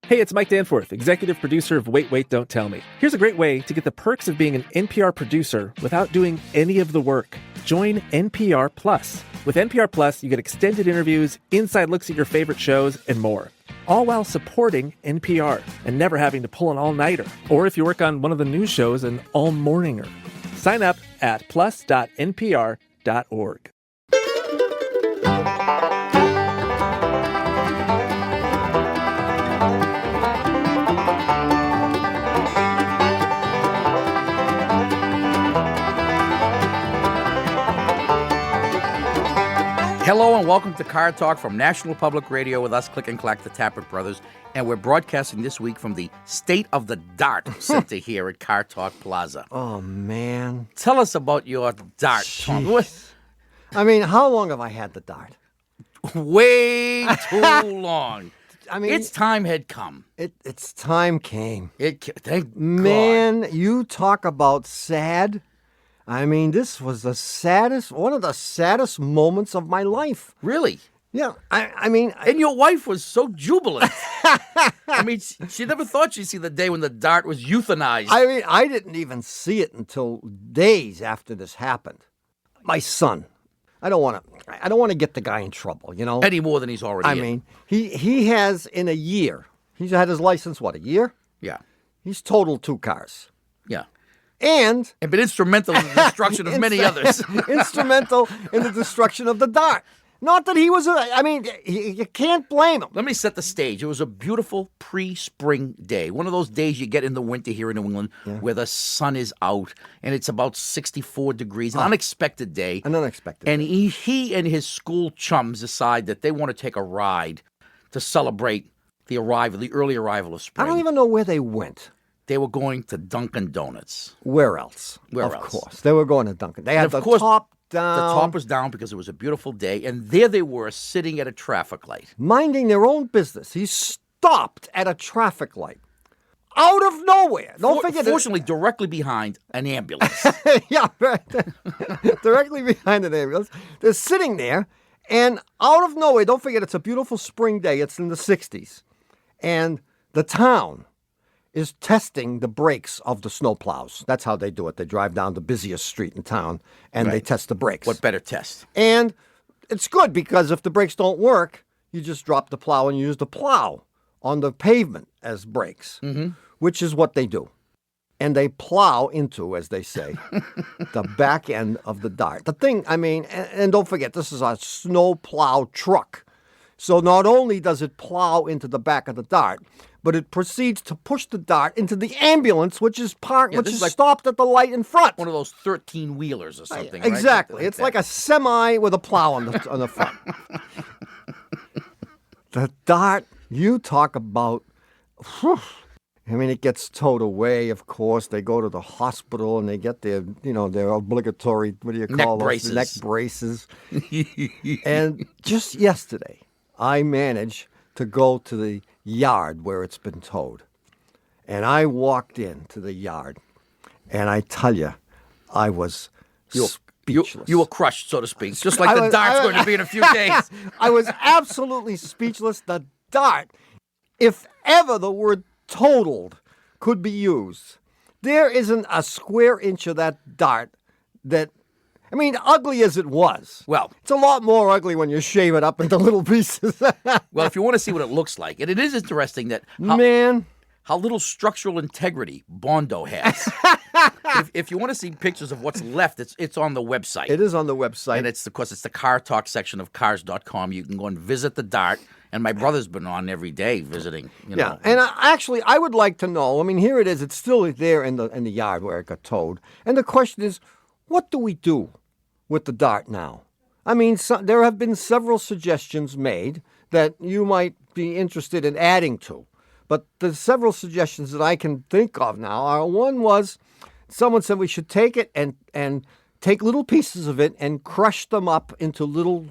Hey, it's Mike Danforth, executive producer of Wait, Wait, Don't Tell Me. Here's a great way to get the perks of being an NPR producer without doing any of the work. Join NPR Plus. With NPR Plus, you get extended interviews, inside looks at your favorite shows, and more. All while supporting NPR and never having to pull an all-nighter. Or if you work on one of the news shows, an all-morninger. Sign up at plus.npr.org. Hello and welcome to Car Talk from National Public Radio with us, Click and Clack, the Tappert Brothers. And we're broadcasting this week from the State of the Dart Center here at Car Talk Plaza. Oh, man. Tell us about your dart, Tom. I mean, how long have I had the dart? Way too long. I mean, its time had come. Its time came. Thank Man, God. you talk about sad. I mean, this was one of the saddest moments of my life. Really? Yeah, I mean... And your wife was so jubilant. I mean, she never thought she'd see the day when the dart was euthanized. I mean, I didn't even see it until days after this happened. My son. I don't want to get the guy in trouble, you know? Any more than he's already in. I mean, he has, in a year, he's had his license, what, a year? Yeah. He's totaled 2 cars. Yeah. And been instrumental in the destruction of many others. Instrumental in the destruction of the dart. Not that he was, you can't blame him. Let me set the stage. It was a beautiful pre-spring day. One of those days you get in the winter here in New England where the sun is out and it's about 64 degrees. An unexpected day. An unexpected and day. he and his school chums decide that they want to take a ride to celebrate the early arrival of spring. I don't even know where they went. They were going to Dunkin' Donuts. Where else? Where of else? course. They were going to Dunkin'. They had the top down. The top was down because it was a beautiful day. And there they were sitting at a traffic light. Minding their own business. He stopped at a traffic light. Out of nowhere. Don't forget. Fortunately, directly behind an ambulance. Yeah, right. Directly behind an ambulance. They're sitting there. And out of nowhere, don't forget, it's a beautiful spring day. It's in the 60s. And the town is testing the brakes of the snowplows. That's how they do it. They drive down the busiest street in town, and they test the brakes. What better test? And it's good because if the brakes don't work, you just drop the plow and use the plow on the pavement as brakes, which is what they do. And they plow into, as they say, the back end of the dart. The thing, I mean, and don't forget, this is a snowplow truck. So not only does it plow into the back of the dart, but it proceeds to push the dart into the ambulance, which is stopped at the light in front. One of those 13-wheelers or something, exactly. Right? It's like a semi with a plow on the front. The dart, you talk about... Whew, I mean, it gets towed away, of course. They go to the hospital and they get their obligatory, what do you call those? Neck braces. And just yesterday, I managed to go to the yard where it's been towed. And I walked into the yard, and I tell you, I was speechless. You were crushed, so to speak, just like the dart's going to be in a few days. I was absolutely speechless. The dart, if ever the word totaled could be used, there isn't a square inch of that dart that... I mean, ugly as it was. Well, it's a lot more ugly when you shave it up into little pieces. Well, if you want to see what it looks like, and it is interesting that how little structural integrity Bondo has. if you want to see pictures of what's left, it's on the website. It is on the website. And it's the Car Talk section of cars.com. You can go and visit the dart. And my brother's been on every day visiting. Yeah, and I would like to know. I mean, here it is. It's still there in the yard where it got towed. And the question is, what do we do with the dart now? I mean, there have been several suggestions made that you might be interested in adding to. But the several suggestions that I can think of now are, one was, someone said we should take it and take little pieces of it and crush them up into little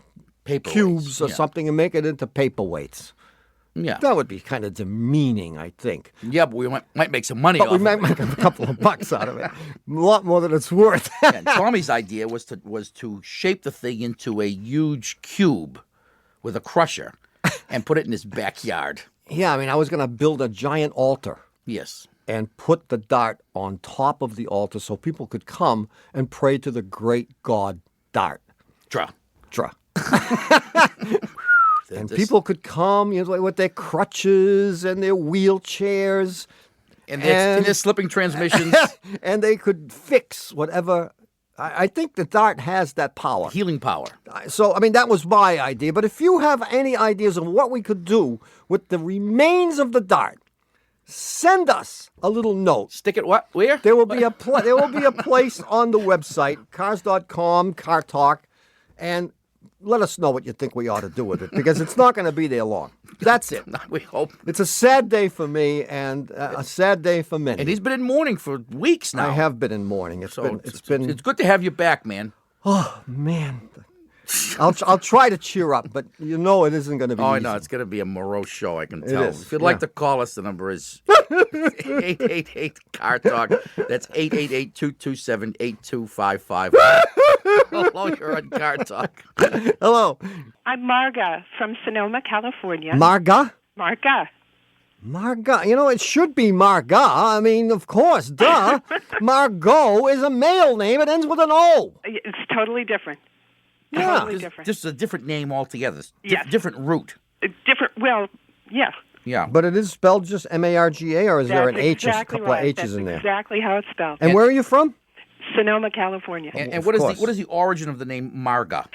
cubes or something and make it into paperweights. Yeah. That would be kind of demeaning, I think. Yeah, but we might make some money off it. We might make a couple of bucks out of it. A lot more than it's worth. And Tommy's idea was to shape the thing into a huge cube with a crusher and put it in his backyard. Yeah, I mean, I was going to build a giant altar. Yes. And put the dart on top of the altar so people could come and pray to the great god Dart. Draw. And people could come, with their crutches and their wheelchairs. And their slipping transmissions. And they could fix whatever. I think the dart has that power. Healing power. So, I mean, that was my idea. But if you have any ideas of what we could do with the remains of the dart, send us a little note. Stick it what? Where? There will be a place on the website, cars.com, Car Talk, and let us know what you think we ought to do with it, because it's not going to be there long. That's it. We hope. It's a sad day for me and a sad day for many. And he's been in mourning for weeks now. I have been in mourning. It's good to have you back, man. Oh, man. I'll try to cheer up, but it isn't going to be easy. No, it's going to be a morose show, I can tell. It is, If you'd like to call us, the number is 888-CAR-TALK. That's 888-227-8255. Hello, you're on Car Talk. Hello. I'm Marga from Sonoma, California. Marga? Marga. Marga. It should be Marga. I mean, of course, duh. Margot is a male name. It ends with an O. It's totally different. Yeah. Totally different. Just a different name altogether. Yes. Different root. Yeah. Yeah. But it is spelled just Marga, or is there an H, exactly a couple right. of H's That's in there? exactly how it's spelled. And where are you from? Sonoma, California. And what is the origin of the name Marga?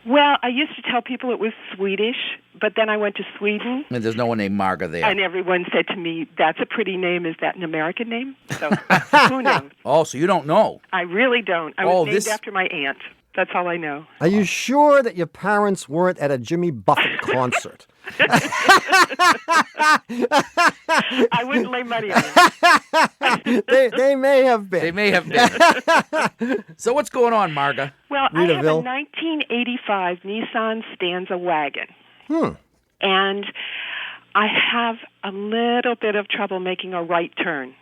Well, I used to tell people it was Swedish, but then I went to Sweden. And there's no one named Marga there. And everyone said to me, that's a pretty name. Is that an American name? So who knows? Oh, so you don't know. I really don't. I was named after my aunt. That's all I know. Are you sure that your parents weren't at a Jimmy Buffett concert? I wouldn't lay money on it. They may have been. They may have been. So what's going on, Marga? Well, I have a 1985 Nissan Stanza wagon. And I have a little bit of trouble making a right turn.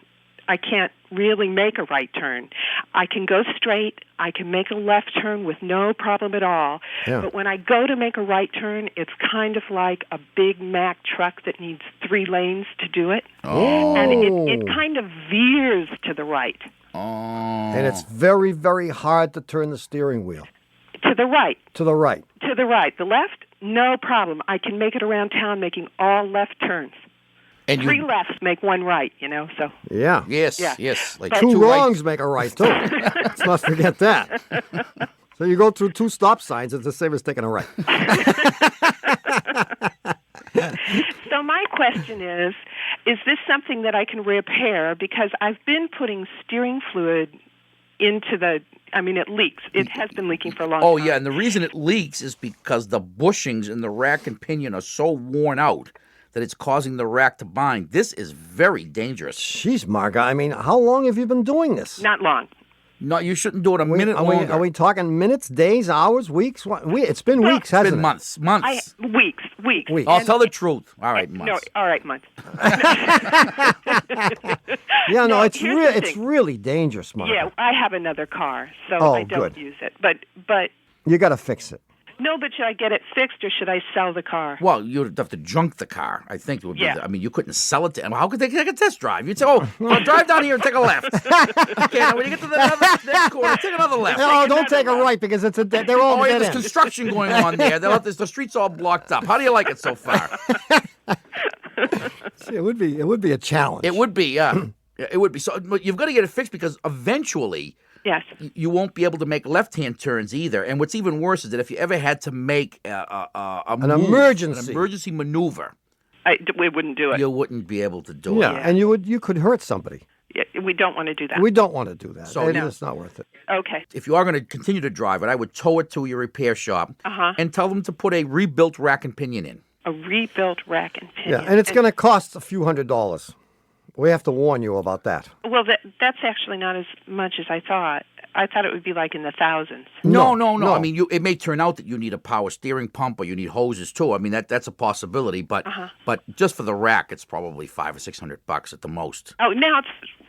I can't really make a right turn. I can go straight. I can make a left turn with no problem at all. Yeah. But when I go to make a right turn, it's kind of like a Big Mac truck that needs 3 lanes to do it. Oh. And it kind of veers to the right. Oh. And it's very, very hard to turn the steering wheel. To the right. To the right. To the right. The left, no problem. I can make it around town making all left turns. And 3 lefts make 1 right, so. Yeah. Yes, Yeah. yes. Like But 2 wrongs rights. make a right, too. Let's not forget that. So you go through 2 stop signs, it's the same as taking a right. So my question is this something that I can repair? Because I've been putting steering fluid into it leaks. It has been leaking for a long time. Oh, yeah, and the reason it leaks is because the bushings in the rack and pinion are so worn out that it's causing the rack to bind. This is very dangerous. Jeez, Marga, how long have you been doing this? Not long. No, you shouldn't do it a minute longer. Are we talking minutes, days, hours, weeks? It's been weeks, hasn't It's been it? months. Weeks. I'll tell the truth. All right, months. No, all right, months. Yeah, no, here's the it's thing. really dangerous, Marga. Yeah, I have another car, so Oh, I don't good. use it. But You got to fix it. no, but should I get it fixed or should I sell the ar? Well, you'd have to junk the car, I think. Would be Yeah. you couldn't sell it to him. How could they take a test drive? You'd say, drive down here and take a left. Okay, now when you get to the next corner, take another left. No, don't take a right because they're all Oh, yeah, dead there's ends. construction going on there. The street's all blocked up. How do you like it so far? See, it would be a challenge. It would be, yeah. It would be. So but you've got to get it fixed because eventually Yes. you won't be able to make left-hand turns either. And what's even worse is that if you ever had to make an emergency maneuver, We wouldn't do it. you wouldn't be able to do Yeah, it. and you could hurt somebody. Yeah, we don't want to do that. We don't want to do that. So, It's not worth it. Okay. If you are going to continue to drive it, I would tow it to your repair shop Uh-huh. and tell them to put a rebuilt rack and pinion in. A rebuilt rack and pinion. Yeah, and it's going to cost a few $100s. We have to warn you about that. Well, that's actually not as much as I thought. I thought it would be like in the thousands. No. I mean, it may turn out that you need a power steering pump or you need hoses too. I mean, that's a possibility. But just for the rack, it's probably $500 or $600 at the most. Oh, now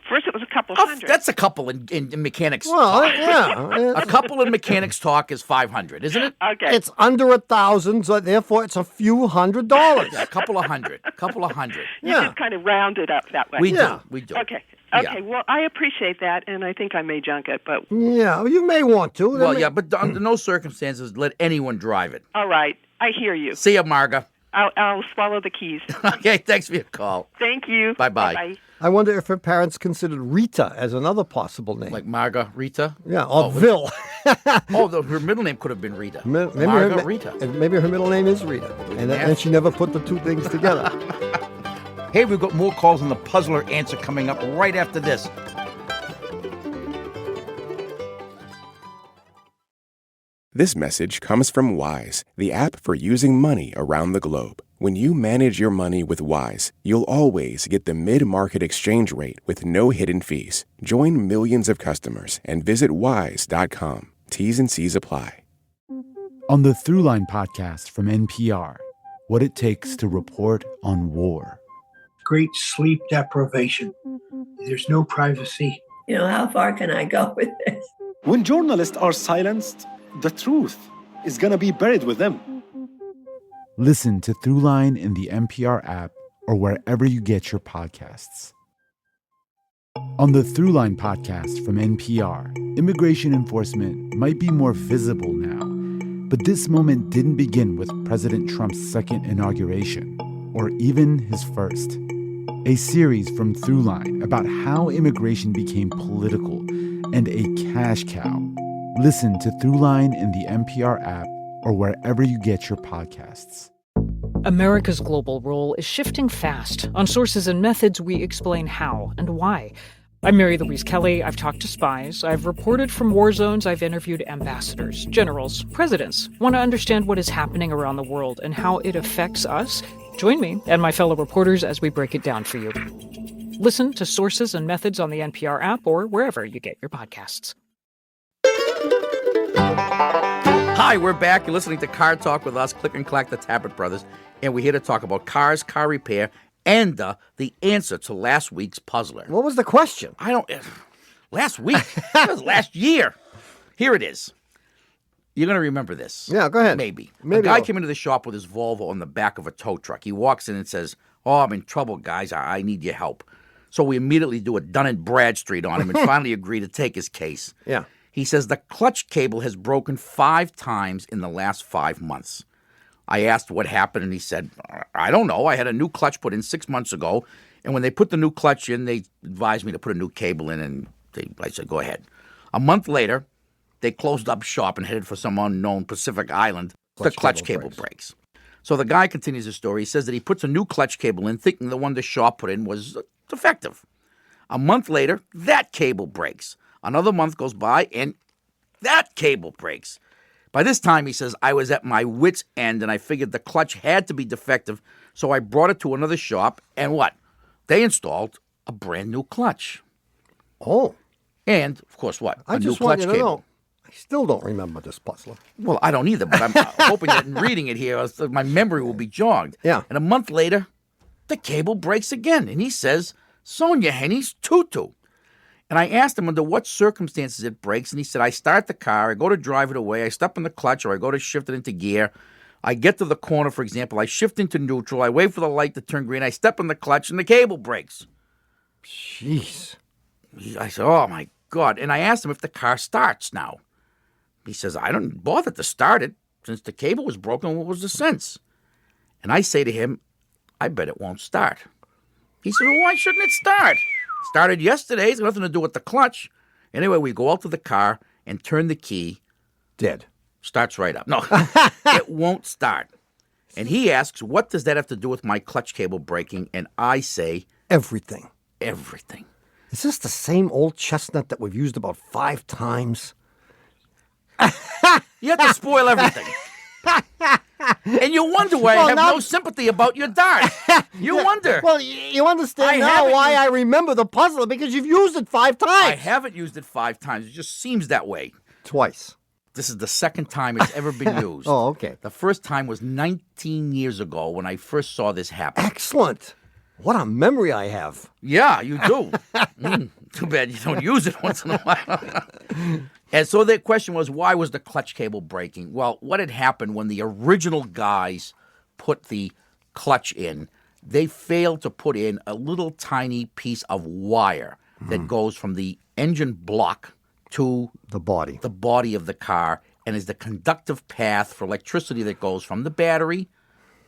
first it was a couple hundred. That's a couple in mechanics. Well, talk. yeah. A couple in mechanics talk is $500, isn't it? Okay. It's under 1,000, so therefore it's a few $100s. Yeah, a couple of hundred. You just kind of round it up that way. We do. Okay. Yeah. Well, I appreciate that, and I think I may junk it, but... Yeah, you may want to. Well, but under no circumstances let anyone drive it. All right. I hear you. See ya, Marga. I'll swallow the keys. Okay, thanks for your call. Thank you. Bye-bye. Bye-bye. I wonder if her parents considered Rita as another possible name. Like Marga Rita? Yeah, or Vil. Her middle name could have been Rita. Maybe Rita. Maybe her middle name is Rita. And she never put the two things together. Hey, we've got more calls on the puzzler answer coming up right after this. This message comes from Wise, the app for using money around the globe. When you manage your money with Wise, you'll always get the mid-market exchange rate with no hidden fees. Join millions of customers and visit wise.com. T's and C's apply. On the Throughline podcast from NPR, what it takes to report on war. Great sleep deprivation. There's no privacy. How far can I go with this? When journalists are silenced, the truth is going to be buried with them. Listen to Throughline in the NPR app or wherever you get your podcasts. On the Throughline podcast from NPR, immigration enforcement might be more visible now, but this moment didn't begin with President Trump's second inauguration, or even his first. A series from Throughline about how immigration became political and a cash cow. Listen to Throughline in the NPR app or wherever you get your podcasts. America's global role is shifting fast. On Sources and Methods, we explain how and why. I'm Mary Louise Kelly. I've talked to spies. I've reported from war zones. I've interviewed ambassadors, generals, presidents. Want to understand what is happening around the world and how it affects us? Join me and my fellow reporters as we break it down for you. Listen to Sources and Methods on the NPR app or wherever you get your podcasts. Hi, we're back. You're listening to Car Talk with us, Click and Clack, the Tappert brothers, and we're here to talk about cars, car repair, and the answer to last week's puzzler. What was the question? Last week? That was last year. Here it is. You're going to remember this. Yeah, go ahead. Maybe. A guy came into the shop with his Volvo on the back of a tow truck. He walks in and says, I'm in trouble, guys. I need your help. So we immediately do a Dun & Bradstreet on him and finally agree to take his case. Yeah. He says the clutch cable has broken 5 times in the last 5 months. I asked what happened, and he said, I don't know. I had a new clutch put in 6 months ago, and when they put the new clutch in, they advised me to put a new cable in, and I said, go ahead. A month later, they closed up shop and headed for some unknown Pacific island. The clutch cable breaks. So the guy continues his story. He says that he puts a new clutch cable in, thinking the one the shop put in was defective. A month later, that cable breaks. Another month goes by, and that cable breaks. By this time, he says, I was at my wit's end, and I figured the clutch had to be defective, so I brought it to another shop, and what? They installed a brand new clutch. Oh. And, of course, what? I just want you to know, I still don't remember this puzzler. Well, I don't either, but I'm hoping that in reading it here, my memory will be jogged. Yeah. And a month later, the cable breaks again, and he says, Sonia Henny's tutu. And I asked him under what circumstances it breaks, and he said, I start the car, I go to drive it away, I step on the clutch, or I go to shift it into gear. I get to the corner, for example, I shift into neutral, I wait for the light to turn green, I step on the clutch, and the cable breaks. Jeez. I said, oh, my God. And I asked him if the car starts now. He says, I don't bother to start it. Since the cable was broken, what was the sense? And I say to him, I bet it won't start. He said, well, why shouldn't it start? Started yesterday. It's got nothing to do with the clutch. Anyway, we go out to the car and turn the key. Dead. Starts right up. No, it won't start. And he asks, what does that have to do with my clutch cable breaking? And I say, everything. Everything. Is this the same old chestnut that we've used about 5 times? You have to spoil everything. And you wonder why I have no sympathy about your dart. You wonder. Well, you understand now why I remember the puzzle, because you've used it 5 times. I haven't used it 5 times. It just seems that way. Twice. This is the second time it's ever been used. Oh, okay. The first time was 19 years ago when I first saw this happen. Excellent. What a memory I have. Yeah, you do. Too bad you don't use it once in a while. And so the question was, why was the clutch cable breaking? Well, what had happened when the original guys put the clutch in, they failed to put in a little tiny piece of wire that goes from the engine block to the body of the car, and is the conductive path for electricity that goes from the battery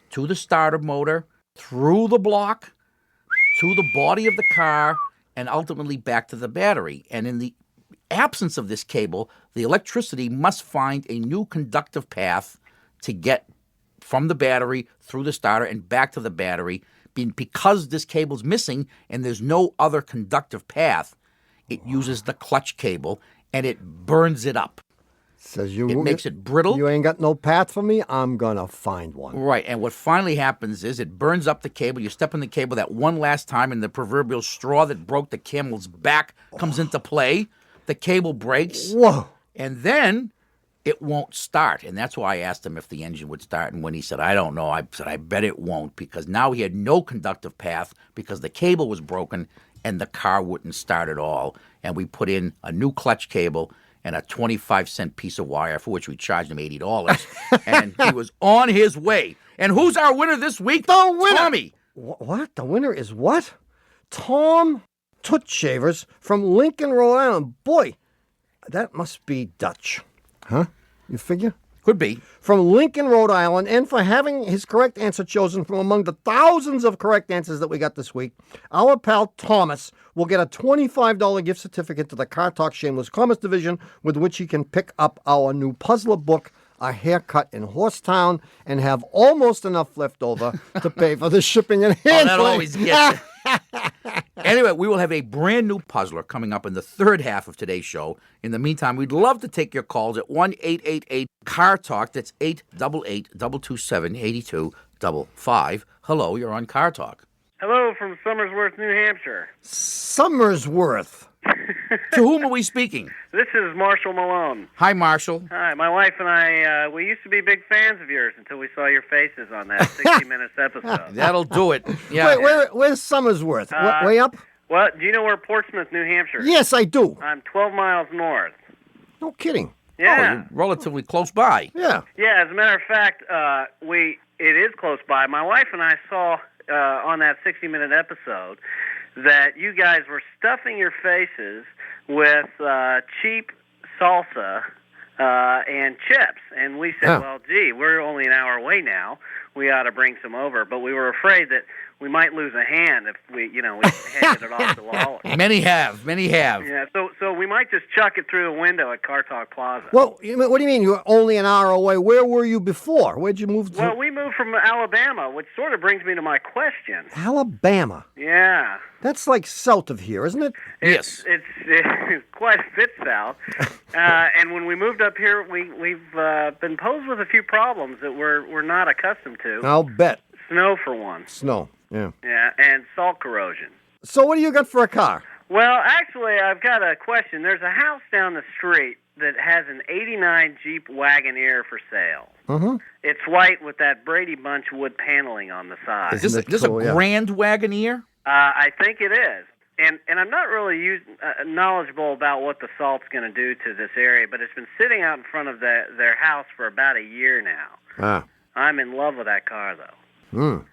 to the starter motor, through the block, to the body of the car, and ultimately back to the battery. And in the absence of this cable, the electricity must find a new conductive path to get from the battery through the starter and back to the battery. Because this cable's missing and there's no other conductive path, it uses the clutch cable and it burns it up. It makes it brittle. You ain't got no path for me? I'm going to find one. Right, and what finally happens is it burns up the cable. You step on the cable that one last time, and the proverbial straw that broke the camel's back comes into play. The cable breaks. Whoa. And then it won't start. And that's why I asked him if the engine would start. And when he said, I don't know, I said, I bet it won't, because now he had no conductive path because the cable was broken and the car wouldn't start at all. And we put in a new clutch cable and a 25-cent piece of wire, for which we charged him $80. And he was on his way. And who's our winner this week? The winner! Tommy. What? The winner is what? Tom Tootshavers from Lincoln, Rhode Island. Boy, that must be Dutch. Huh? You figure? Could be. From Lincoln, Rhode Island, and for having his correct answer chosen from among the thousands of correct answers that we got this week, our pal Thomas will get a $25 gift certificate to the Car Talk Shameless Commerce Division, with which he can pick up our new puzzler book, A Haircut in Horsetown, and have almost enough left over to pay for the shipping and handling. That always gets it. Anyway, we will have a brand new puzzler coming up in the third half of today's show. In the meantime, we'd love to take your calls at 1-888-CAR-TALK. That's 888-227-8255. Hello, you're on Car Talk. Hello from Somersworth, New Hampshire. Somersworth. To whom are we speaking? This is Marshall Malone. Hi, Marshall. Hi, my wife and I, we used to be big fans of yours until we saw your faces on that 60 Minutes episode. That'll do it. Yeah. Wait, where's Somersworth? Way up? Well, do you know where Portsmouth, New Hampshire is? Yes, I do. I'm 12 miles north. No kidding. Yeah. Oh, you're relatively close by. Yeah. Yeah, as a matter of fact, it is close by. My wife and I saw on that 60-minute episode that you guys were stuffing your faces with cheap salsa and chips. And we said, well, gee, we're only an hour away now. We ought to bring some over. But we were afraid that we might lose a hand if we handed it off to Lawler. Many have. Yeah, so we might just chuck it through the window at Car Talk Plaza. Well, what do you mean you were only an hour away? Where were you before? Where'd you move to? Well, we moved from Alabama, which sort of brings me to my question. Alabama? Yeah. That's like south of here, isn't it? Yes. It's quite a bit south. And when we moved up here, we've been posed with a few problems that we're not accustomed to. I'll bet. Snow, for one. Snow, yeah. Yeah, and salt corrosion. So what do you got for a car? Well, actually, I've got a question. There's a house down the street that has an 89 Jeep Wagoneer for sale. Mm-hmm. It's white with that Brady Bunch wood paneling on the side. Is this a Grand Wagoneer? I think it is. And I'm not really knowledgeable about what the salt's going to do to this area, but it's been sitting out in front of their house for about a year now. I'm in love with that car, though.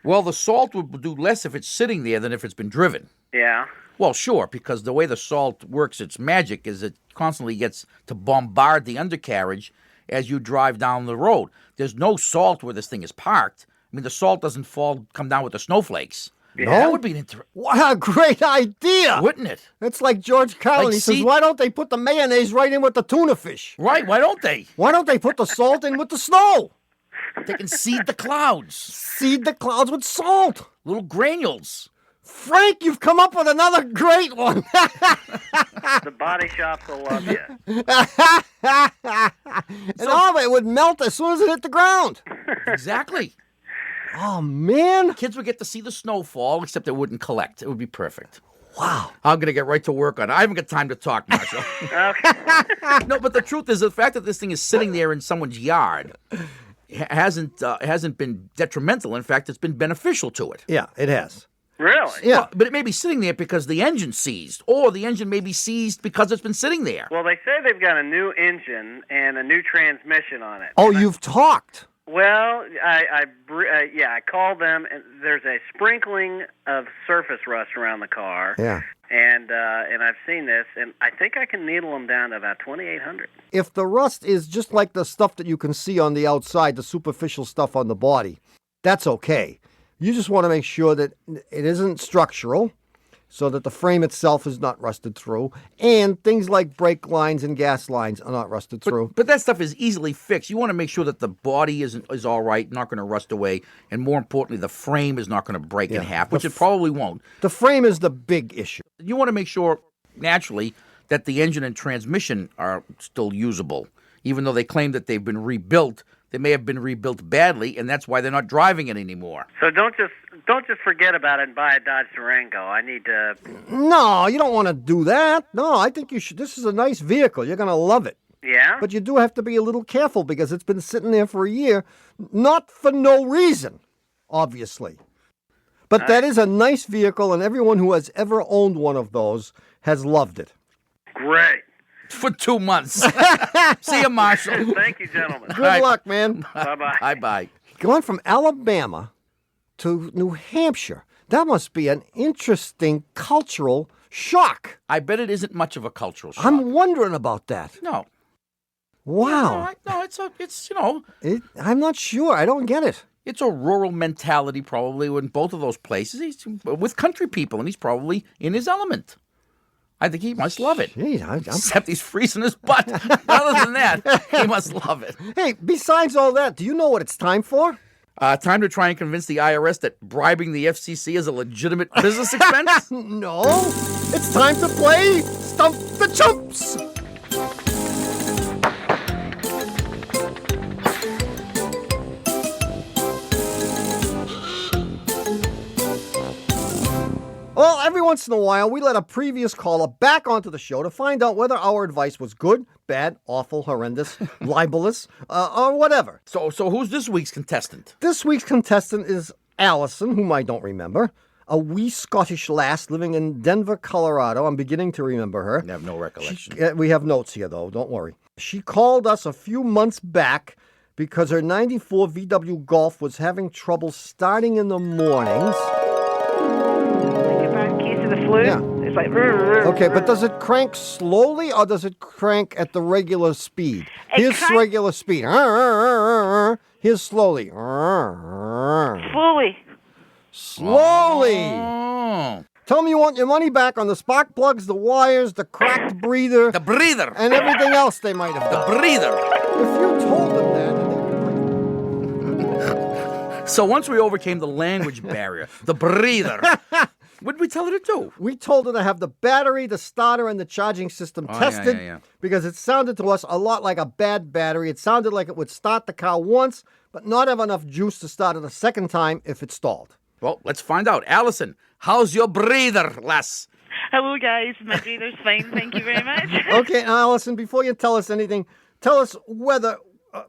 Well, the salt would do less if it's sitting there than if it's been driven. Yeah? Well, sure, because the way the salt works, its magic is it constantly gets to bombard the undercarriage as you drive down the road. There's no salt where this thing is parked. I mean, the salt doesn't come down with the snowflakes. No? That would be an What a great idea! Wouldn't it? It's like George Carlin. He says, why don't they put the mayonnaise right in with the tuna fish? Right, why don't they? Why don't they put the salt in with the snow? They can seed the clouds. Seed the clouds with salt. Little granules. Frank, you've come up with another great one. The body shops will love you. And all of it would melt as soon as it hit the ground. Exactly. Oh, man. Kids would get to see the snowfall, except it wouldn't collect. It would be perfect. Wow. I'm going to get right to work on it. I haven't got time to talk, Marshall. No, but the truth is the fact that this thing is sitting there in someone's yard hasn't been detrimental. In fact, it's been beneficial to it. Yeah, it has. Really? Yeah. Well, but it may be sitting there because the engine's seized, or the engine may be seized because it's been sitting there. Well, they say they've got a new engine and a new transmission on it. Oh, you've talked. Well, I called them, and there's a sprinkling of surface rust around the car. Yeah. And I've seen this, and I think I can needle them down to about 2,800. If the rust is just like the stuff that you can see on the outside, the superficial stuff on the body, that's okay. You just want to make sure that it isn't structural, so that the frame itself is not rusted through, and things like brake lines and gas lines are not rusted through. But that stuff is easily fixed. You want to make sure that the body is all right, not going to rust away, and more importantly, the frame is not going to break in half, which it probably won't. The frame is the big issue. You want to make sure, naturally, that the engine and transmission are still usable. Even though they claim that they've been rebuilt, they may have been rebuilt badly, and that's why they're not driving it anymore. So don't just forget about it and buy a Dodge Durango. I need to. No, you don't want to do that. No, I think you should. This is a nice vehicle. You're going to love it. Yeah? But you do have to be a little careful because it's been sitting there for a year, not for no reason, obviously. But that is a nice vehicle, and everyone who has ever owned one of those has loved it. Great. For 2 months. See you, Marshall. Thank you, gentlemen. Good luck, man. Bye-bye. Bye-bye. Going from Alabama to New Hampshire, that must be an interesting cultural shock. I bet it isn't much of a cultural shock. I'm wondering about that. No. Wow. No, I'm not sure. I don't get it. It's a rural mentality probably in both of those places. He's with country people, and he's probably in his element. I think he must love it. Jeez, Except he's freezing his butt. Other than that, he must love it. Hey, besides all that, do you know what it's time for? Time to try and convince the IRS that bribing the FCC is a legitimate business expense? No. It's time to play Stump the Chumps. Well, every once in a while, we let a previous caller back onto the show to find out whether our advice was good, bad, awful, horrendous, libelous, or whatever. So who's this week's contestant? This week's contestant is Alison, whom I don't remember, a wee Scottish lass living in Denver, Colorado. I'm beginning to remember her. I have no recollection. We have notes here, though. Don't worry. She called us a few months back because her 94 VW Golf was having trouble starting in the mornings. Yeah. It's like, okay, but does it crank slowly or does it crank at the regular speed? Here's regular speed. Here's slowly. Slowly. Oh. Tell me you want your money back on the spark plugs, the wires, the cracked breather. The breather. And everything else they might have done. The breather. If you told them that. So once we overcame the language barrier, the breather, what did we tell her to do? We told her to have the battery, the starter, and the charging system tested because it sounded to us a lot like a bad battery. It sounded like it would start the car once, but not have enough juice to start it a second time if it stalled. Well, let's find out. Alison, how's your breather, lass? Hello, guys. My breather's fine. Thank you very much. Okay, Alison, before you tell us anything, tell us whether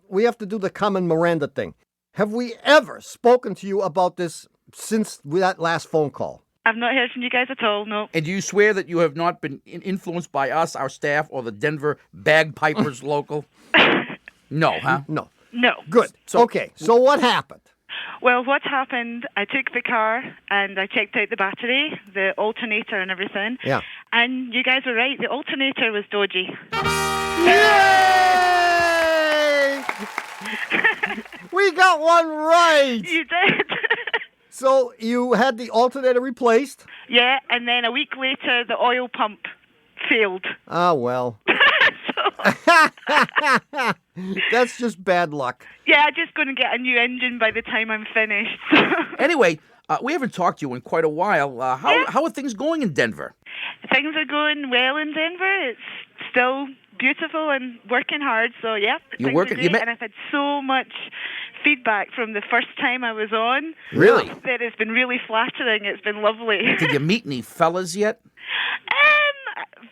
we have to do the common Miranda thing. Have we ever spoken to you about this since that last phone call? I've not heard from you guys at all, no. And do you swear that you have not been influenced by us, our staff, or the Denver Bagpipers local? No, huh? No. No. Good. So what happened? Well, what happened, I took the car and I checked out the battery, the alternator and everything. Yeah. And you guys were right, the alternator was dodgy. Yay! We got one right! You did. So you had the alternator replaced? Yeah, and then a week later, the oil pump failed. Ah, well. That's just bad luck. Yeah, I'm just going to get a new engine by the time I'm finished. Anyway, we haven't talked to you in quite a while. How are things going in Denver? Things are going well in Denver. It's still beautiful and working hard. So, yeah, You're things working. are great, and I've had so much feedback from the first time I was on. Really? That it's been really flattering. It's been lovely. Did you meet any fellas yet?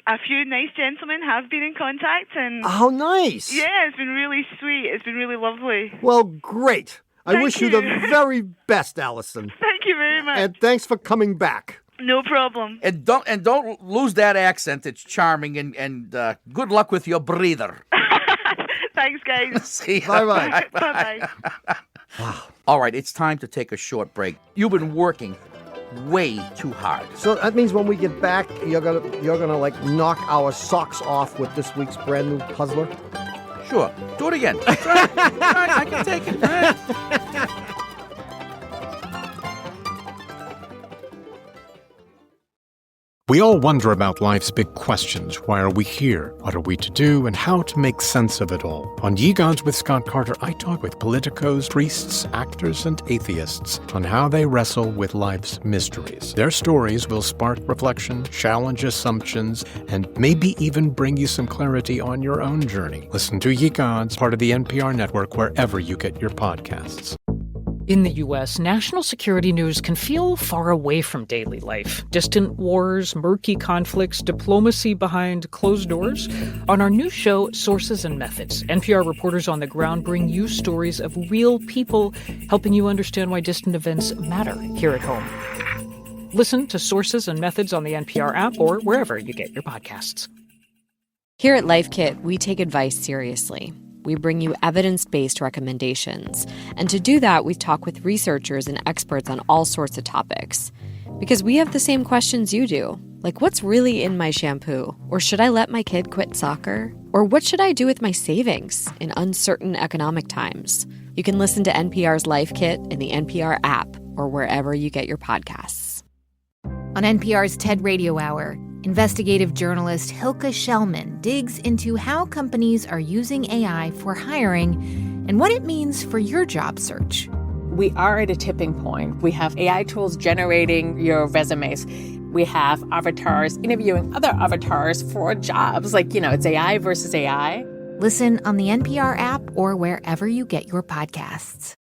A few nice gentlemen have been in contact, and How nice. yeah, it's been really sweet. It's been really lovely. Well, great. I Thank wish you the you. very best, Alison. Thank you very much. And thanks for coming back. No problem. And don't lose that accent. It's charming, and good luck with your breather. Thanks, guys. See ya. Bye-bye. Bye-bye. All right, it's time to take a short break. You've been working way too hard. So that means when we get back, you're gonna like knock our socks off with this week's brand new puzzler. Sure, do it again. Try it. I can take it. Right? We all wonder about life's big questions. Why are we here? What are we to do? And how to make sense of it all. On Ye Gods with Scott Carter, I talk with politicos, priests, actors, and atheists on how they wrestle with life's mysteries. Their stories will spark reflection, challenge assumptions, and maybe even bring you some clarity on your own journey. Listen to Ye Gods, part of the NPR network, wherever you get your podcasts. In the U.S., national security news can feel far away from daily life. Distant wars, murky conflicts, diplomacy behind closed doors. On our new show, Sources and Methods, NPR reporters on the ground bring you stories of real people, helping you understand why distant events matter here at home. Listen to Sources and Methods on the NPR app or wherever you get your podcasts. Here at Life Kit, we take advice seriously. We bring you evidence-based recommendations. And to do that, we talk with researchers and experts on all sorts of topics. Because we have the same questions you do. Like, what's really in my shampoo? Or should I let my kid quit soccer? Or what should I do with my savings in uncertain economic times? You can listen to NPR's Life Kit in the NPR app or wherever you get your podcasts. On NPR's TED Radio Hour, investigative journalist Hilke Schellman digs into how companies are using AI for hiring and what it means for your job search. We are at a tipping point. We have AI tools generating your resumes. We have avatars interviewing other avatars for jobs. Like, it's AI versus AI. Listen on the NPR app or wherever you get your podcasts.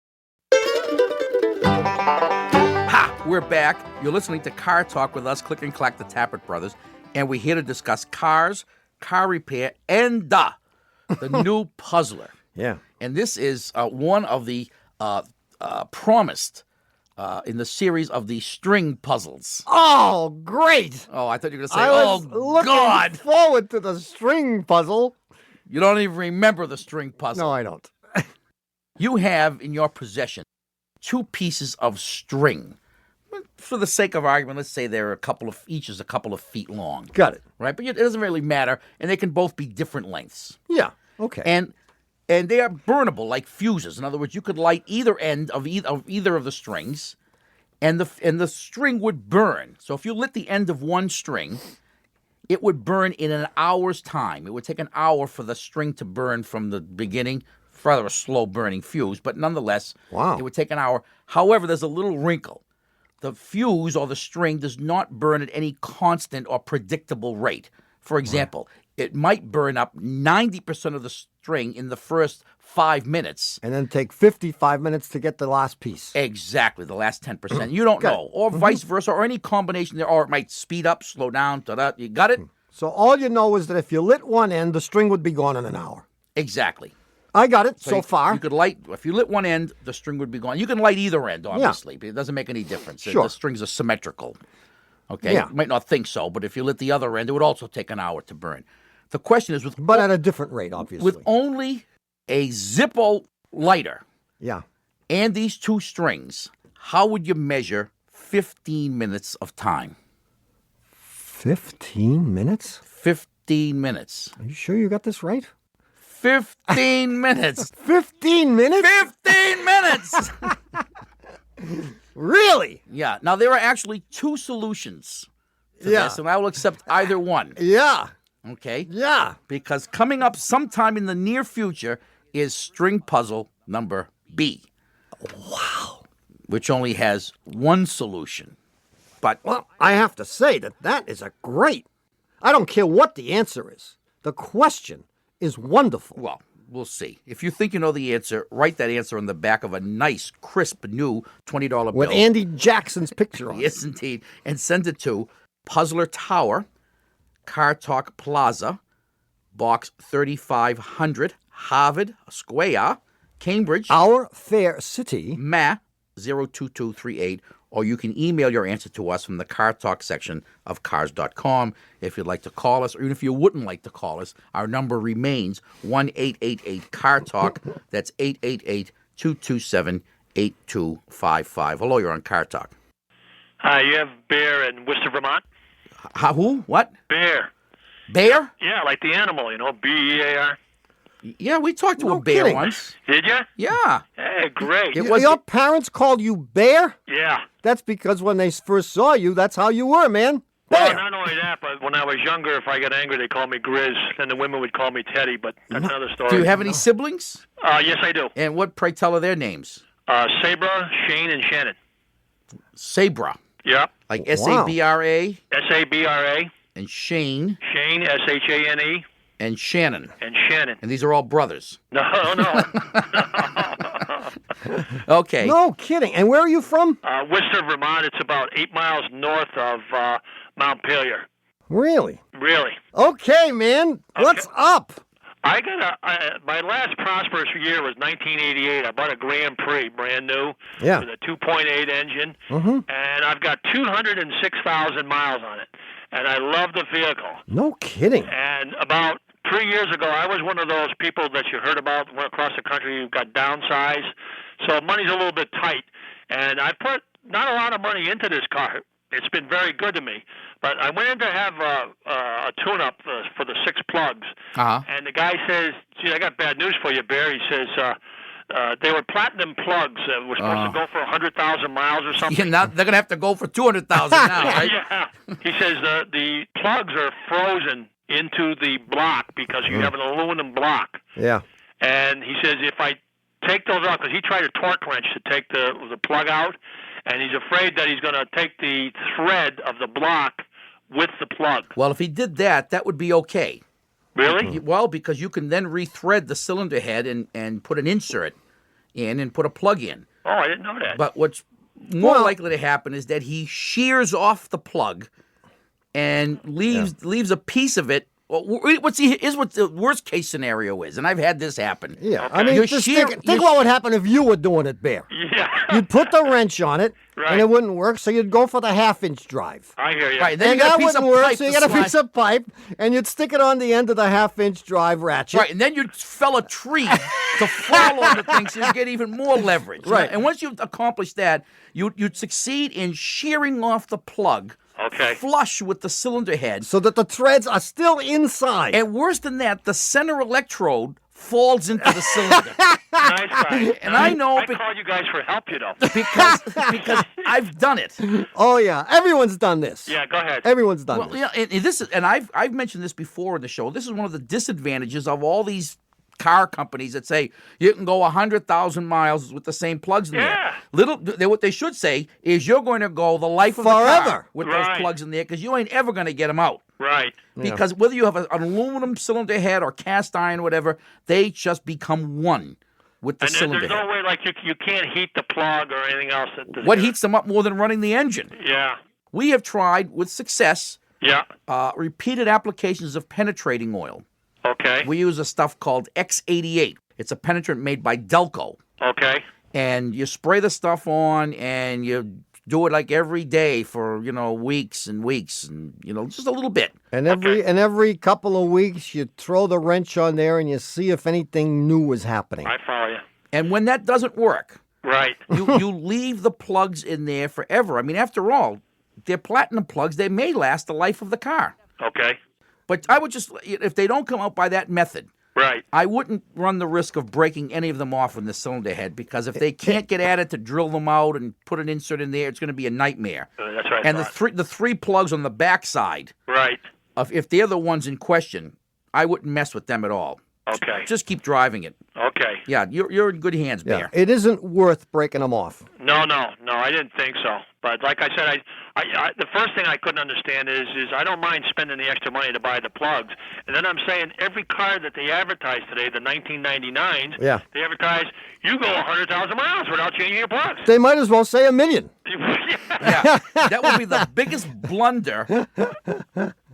Ha! We're back. You're listening to Car Talk with us, Click and Clack, the Tappert brothers. And we're here to discuss cars, car repair, and the new puzzler. Yeah. And this is one of the promised in the series of the string puzzles. Oh, great. Oh, I thought you were going to say, I was looking God. forward to the string puzzle. You don't even remember the string puzzle. No, I don't. You have in your possession 2 pieces of string. For the sake of argument, let's say they're each is a couple of feet long. Got it. Right? But it doesn't really matter, and they can both be different lengths. Yeah, okay. And they are burnable like fuses. In other words, you could light either end of either of the strings, and the string would burn. So if you lit the end of one string, it would burn in an hour's time. It would take an hour for the string to burn from the beginning. Rather a slow burning fuse, but nonetheless, It would take an hour. However, there's a little wrinkle. The fuse or the string does not burn at any constant or predictable rate. For example, it might burn up 90% of the string in the first 5 minutes. And then take 55 minutes to get the last piece. Exactly, the last 10%. You don't know. Or vice versa, or any combination there. Or it might speed up, slow down, da-da. You got it? So all you know is that if you lit one end, the string would be gone in an hour. Exactly. I got it so far. You could light, if you lit one end, the string would be gone. You can light either end, obviously, but it doesn't make any difference. Sure. The strings are symmetrical. Okay? Yeah. You might not think so, but if you lit the other end, it would also take an hour to burn. The question is But at a different rate, obviously. With only a Zippo lighter Yeah. and these 2 strings, how would you measure 15 minutes of time? 15 minutes? 15 minutes. Are you sure you got this right? 15 minutes. 15 minutes? 15 minutes! Really? Yeah. Now, there are actually 2 solutions to this, and I will accept either one. Yeah. Okay? Yeah. Because coming up sometime in the near future is string puzzle number B. Wow. Which only has 1 solution. But Well, I have to say that is a great. I don't care what the answer is. The question is wonderful. Well, We'll see. If you think you know the answer, write that answer on the back of a nice, crisp, new $20 bill. With Andy Jackson's picture on it. Yes, indeed. And send it to Puzzler Tower, Car Talk Plaza, Box 3500, Harvard Square, Cambridge. Our Fair City. Ma 02238. Or you can email your answer to us from the Car Talk section of cars.com. If you'd like to call us, or even if you wouldn't like to call us, our number remains 1-888-CAR-TALK. That's 888-227-8255. Hello, you're on Car Talk. Hi, you have Bear in Worcester, Vermont? Who? What? Bear. Bear? Yeah, like the animal, B-E-A-R. Yeah, we talked to a bear kidding. once. Did you? Yeah. Hey, great. Your parents called you Bear? Yeah. That's because when they first saw you, that's how you were, man. Well, not only that, but when I was younger, if I got angry, they called me Grizz, and the women would call me Teddy, but that's another story. Do you have any siblings? Yes, I do. And what, pray tell, are their names? Sabra, Shane, and Shannon. Sabra. Yeah. Like S-A-B-R-A? S-A-B-R-A. And Shane. Shane, S-H-A-N-E. And Shannon. And Shannon. And these are all brothers. No. Okay. No kidding. And where are you from? Worcester, Vermont. It's about 8 miles north of Mount Pelier. Really? Really. Okay, man. What's up? I got my last prosperous year was 1988. I bought a Grand Prix, brand new, with a 2.8 engine, and I've got 206,000 miles on it, and I love the vehicle. No kidding. And about 3 years ago, I was one of those people that you heard about went across the country who got downsized, so money's a little bit tight, and I put not a lot of money into this car. It's been very good to me. But I went in to have a tune-up for the 6 plugs. And the guy says, gee, I got bad news for you, Bear. He says they were platinum plugs. We're supposed to go for 100,000 miles or something. Yeah, now they're going to have to go for 200,000 now, right? Yeah. He says the plugs are frozen into the block because you have an aluminum block. Yeah. And he says if I take those out, because he tried a torque wrench to take the plug out, and he's afraid that he's going to take the thread of the block with the plug. Well, if he did that, that would be okay. Really? Well, because you can then rethread the cylinder head and put an insert in and put a plug in. Oh, I didn't know that. But what's more likely to happen is that he shears off the plug and leaves a piece of it. Well, what the worst case scenario is, and I've had this happen. Yeah, I mean, just think what would happen if you were doing it, Bear. Yeah. You'd put the wrench on it, and it wouldn't work, so you'd go for the half-inch drive. I hear you. Right, then and you got that a piece wouldn't of work, pipe so you to got a slide. piece of pipe, and you'd stick it on the end of the half-inch drive ratchet. Right, and then you'd fell a tree to fall on the thing so you get even more leverage. Right. And once you've accomplished that, you'd succeed in shearing off the plug. Okay. Flush with the cylinder head. So that the threads are still inside. And worse than that, the center electrode falls into the cylinder. Nice guy. And I know I called you guys for help, because I've done it. Oh yeah, everyone's done this. Yeah, go ahead. Everyone's done Well, this. yeah, and I've mentioned this before in the show. This is one of the disadvantages of all these car companies that say you can go 100,000 miles with the same plugs in there. What they should say is you're going to go the life of the car with those plugs in there because you ain't ever going to get them out. Right. Because whether you have an aluminum cylinder head or cast iron or whatever, they just become one with the cylinder there's head. no way, like, you can't heat the plug or anything else. What heats them up more than running the engine? Yeah. We have tried with success repeated applications of penetrating oil. Okay. We use a stuff called X88. It's a penetrant made by Delco. Okay. And you spray the stuff on, and you do it like every day for, weeks and weeks, and, just a little bit. And every couple of weeks, you throw the wrench on there and you see if anything new is happening. I follow you. And when that doesn't work, right, you leave the plugs in there forever. I mean, after all, they're platinum plugs. They may last the life of the car. Okay. But I would just, if they don't come out by that method, right, I wouldn't run the risk of breaking any of them off in the cylinder head, because if they can't get at it to drill them out and put an insert in there, it's going to be a nightmare. That's right. And the three plugs on the backside, right, if they're the ones in question, I wouldn't mess with them at all. Okay. Just keep driving it. Okay. Yeah, you're in good hands, Bear. It isn't worth breaking them off. No, I didn't think so. But like I said, I the first thing I couldn't understand is I don't mind spending the extra money to buy the plugs. And then I'm saying every car that they advertise today, the 1999s, they advertise you go 100,000 miles without changing your plugs. They might as well say 1 million. Yeah, that would be the biggest blunder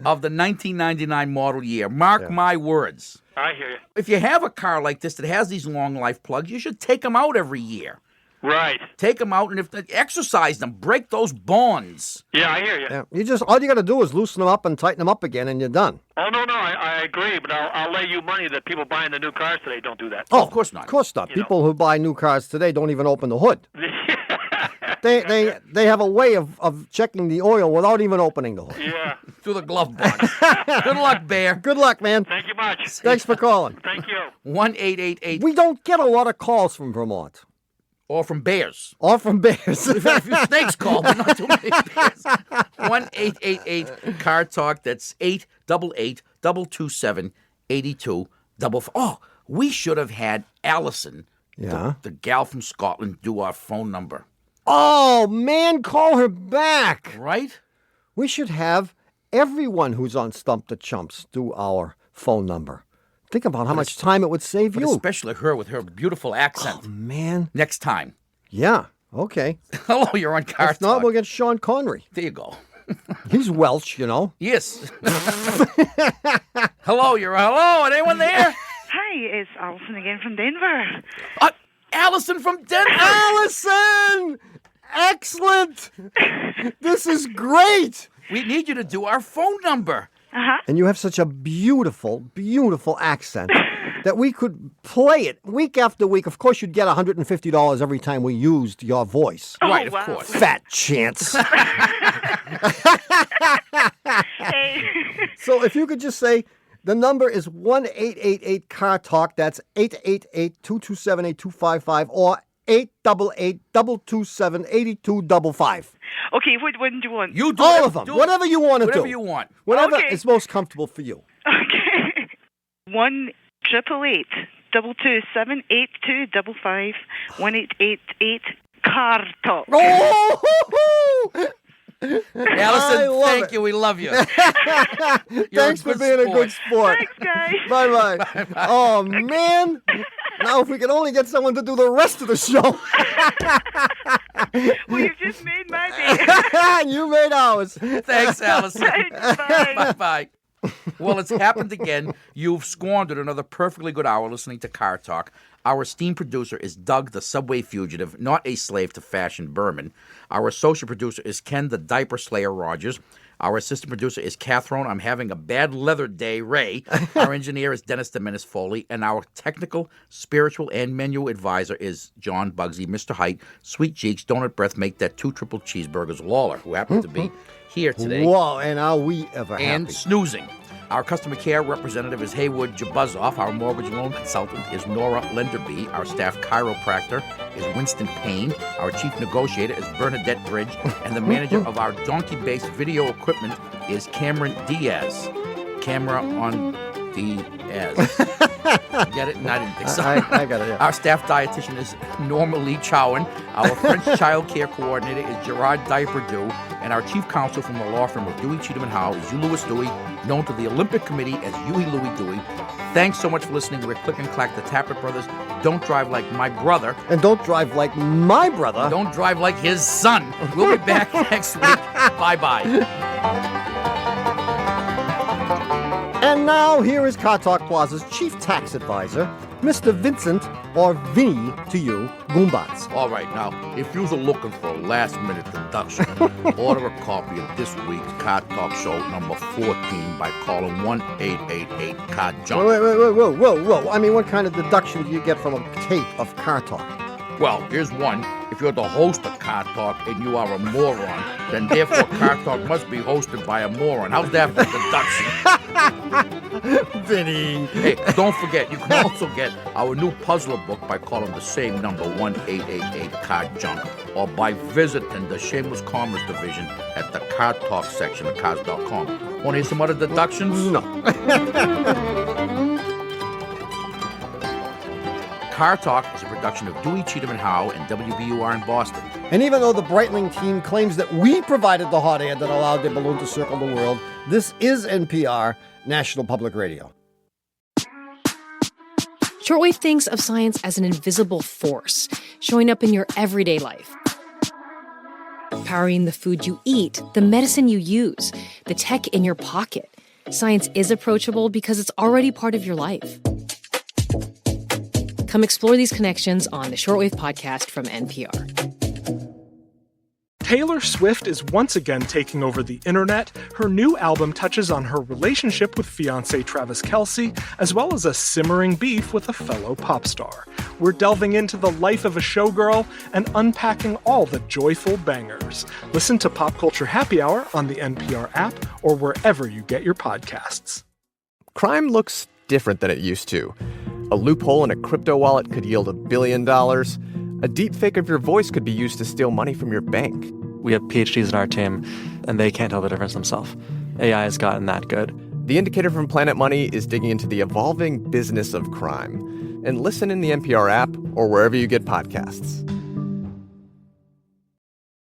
of the 1999 model year. Mark my words. I hear you. If you have a car like this that has these long life plugs, you should take them out every year. Right. Take them out and exercise them. Break those bonds. Yeah, I hear you. Yeah, all you got to do is loosen them up and tighten them up again, and you're done. Oh, no, I agree, but I'll lay you money that people buying the new cars today don't do that. Oh, of course not. Of course not. People who buy new cars today don't even open the hood. They have a way of checking the oil without even opening the hood. Yeah. Through the glove box. Good luck, Bear. Good luck, man. Thank you much. Thanks for calling. Thank you. 1-888. We don't get a lot of calls from Vermont. Or from bears. Or from bears. We've had a few snakes called, but not too many bears. 1-888 Car Talk. That's 888-227-8255. Oh, we should have had Alison, the gal from Scotland, do our phone number. Oh, man, call her back. Right? We should have everyone who's on Stump the Chumps do our phone number. Think about how much time it would save you. Especially her with her beautiful accent. Oh, man. Next time. Yeah, okay. Hello, you're on Car If not, we'll get Sean Connery. There you go. He's Welsh, you know. Yes. Hello, hello. Anyone there? Hi, it's Alison again from Denver. Alison from Denver. Alison! Excellent! This is great! We need you to do our phone number. Uh-huh. And you have such a beautiful, beautiful accent that we could play it week after week. Of course, you'd get $150 every time we used your voice. Oh, right, of course. Fat chance. So if you could just say, the number is 1-888-CAR-TALK. That's 888-227-8255 or 888-227-8255. Okay, what one do you want? You do all of them. Whatever you want to do. Whatever you want. Whatever is most comfortable for you. Okay. 1-888-227-8255. 1-888 Talk. Oh! Allison, thank you. We love you. Thanks for being a good sport. Thanks, guys. Bye-bye. Bye-bye. Oh, man. Now, if we could only get someone to do the rest of the show. Well, you've just made my day. You made ours. Thanks, Allison. Bye. Bye-bye. Well, it's happened again. You've squandered another perfectly good hour listening to Car Talk. Our esteemed producer is Doug, the subway fugitive, not a slave to fashion Berman. Our associate producer is Ken, the diaper slayer Rogers. Our assistant producer is Catherine. I'm having a bad leather day, Ray. Our engineer is Dennis the Menace Foley. And our technical, spiritual, and menu advisor is John Bugsy, Mr. Height, Sweet Cheeks, Donut Breath, Make That 2 Triple Cheeseburgers, Lawler, who happens to be here today. Whoa, and are we ever happy. And snoozing. Our customer care representative is Haywood Jabuzzoff. Our mortgage loan consultant is Nora Lenderby. Our staff chiropractor is Winston Payne. Our chief negotiator is Bernadette Bridge. And the manager of our donkey-based video equipment is Cameron Diaz. Camera on Diaz. Get it? No, I didn't think so. I got it, yeah. Our staff dietitian is Norma Lee Chowan. Our French child care coordinator is Gerard Diaperdew. And our chief counsel from the law firm of Dewey, Cheatham & Howe is Hugh Louis Dewey, known to the Olympic Committee as Huey Louis Dewey. Thanks so much for listening. We're Click and Clack, the Tappet Brothers. Don't drive like my brother. And don't drive like my brother. Don't drive like his son. We'll be back next week. Bye-bye. And now, here is Car Talk Plaza's chief tax advisor, Mr. Vincent, or Vinny to you, Goombats. All right, now, if you're looking for a last-minute deduction, order a copy of this week's Car Talk Show number 14 by calling 1-888-CAR-JUNK. Whoa. I mean, what kind of deduction do you get from a tape of Car Talk? Well, here's one. If you're the host of Car Talk and you are a moron, then therefore Car Talk must be hosted by a moron. How's that for deduction? Vinny. Hey, don't forget, you can also get our new puzzler book by calling the same number, 1-888-CAR-JUNK, or by visiting the Shameless Commerce Division at the Car Talk section of cars.com. Want to hear some other deductions? No. Car Talk is a production of Dewey, Cheatham and Howe and WBUR in Boston. And even though the Breitling team claims that we provided the hot air that allowed their balloon to circle the world, this is NPR, National Public Radio. Shortwave thinks of science as an invisible force, showing up in your everyday life. Powering the food you eat, the medicine you use, the tech in your pocket. Science is approachable because it's already part of your life. Come explore these connections on the Shortwave podcast from NPR. Taylor Swift is once again taking over the internet. Her new album touches on her relationship with fiancé Travis Kelce, as well as a simmering beef with a fellow pop star. We're delving into the life of a showgirl and unpacking all the joyful bangers. Listen to Pop Culture Happy Hour on the NPR app or wherever you get your podcasts. Crime looks different than it used to. A loophole in a crypto wallet could yield $1 billion. A deepfake of your voice could be used to steal money from your bank. We have PhDs in our team, and they can't tell the difference themselves. AI has gotten that good. The Indicator from Planet Money is digging into the evolving business of crime. And listen in the NPR app or wherever you get podcasts.